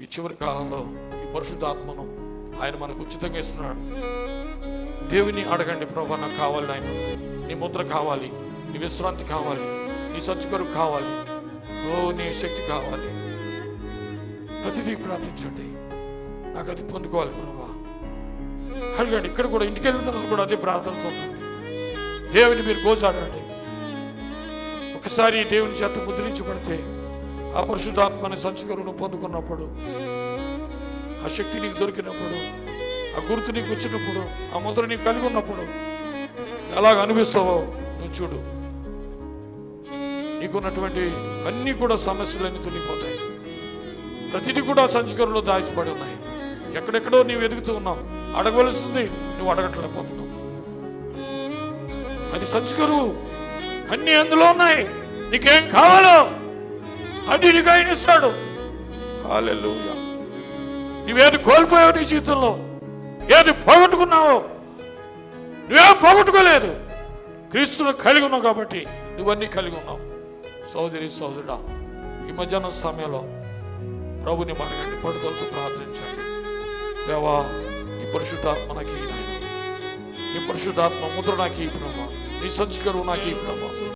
ఈ చివరి కాలంలో ఈ పరిశుద్ధాత్మను ఆయన మనకు ఉచితంగా ఇస్తున్నాడు. దేవుని అడగండి, ప్రభా నాకు కావాలి నాయన, నీ ముద్ర కావాలి, నీ విశ్రాంతి కావాలి, నీ సంచుకరు కావాలి, నీ శక్తి కావాలి. ప్రతిదీ ప్రార్థించండి, నాకు అది పొందుకోవాలి ప్రభా అడగండి. ఇక్కడ కూడా ఇంటికి వెళ్ళిన తర్వాత కూడా అదే ప్రార్థనతో ఉండండి. దేవుని మీరు గోజాడండి. ఒకసారి దేవుని చేత ముద్రించబడితే ఆ పరిశుద్ధాత్మని సంచుకరును పొందుకున్నప్పుడు, ఆ శక్తి నీకు దొరికినప్పుడు, ఆ గుర్తు నీకు వచ్చినప్పుడు, ఆ ముద్ర నీకు కలిగి ఉన్నప్పుడు ఎలాగ అనిపిస్తావో నువ్వు చూడు. నీకున్నటువంటి అన్నీ కూడా సమస్యలన్నీ తొలగిపోతాయి. ప్రతిదీ కూడా సంచుకరులో దాచిపడి ఉన్నాయి. ఎక్కడెక్కడో నీవు ఎదుగుతూ ఉన్నావు, అడగవలసింది నువ్వు అడగట్లేకపోతున్నావు. అది సంచుకరు, అన్నీ అందులో ఉన్నాయి. నీకేం కావాలో అది నీకు ఆయన ఇస్తాడు. హల్లెలూయా. నువ్వేది కోల్పోయావు నీ జీవితంలో, ఏది పోగొట్టుకున్నావో, నువ్వేం పోగొట్టుకోలేదు, క్రీస్తును కలిగి ఉన్నావు కాబట్టి నువ్వన్నీ కలిగి ఉన్నావు. సోదరి సోదరుడా, ఈ మధ్యాహ్నం సమయంలో ప్రభుని అడగండి, పడుదలతో ప్రార్థించండి. దేవా, ఈ పరిశుద్ధాత్మ నాకు ఈ నాయన, ఈ పరిశుద్ధాత్మ ముద్ర నాకు ఈ ప్రభా, నీ సంస్కారం నాకు ఈ ప్రభా.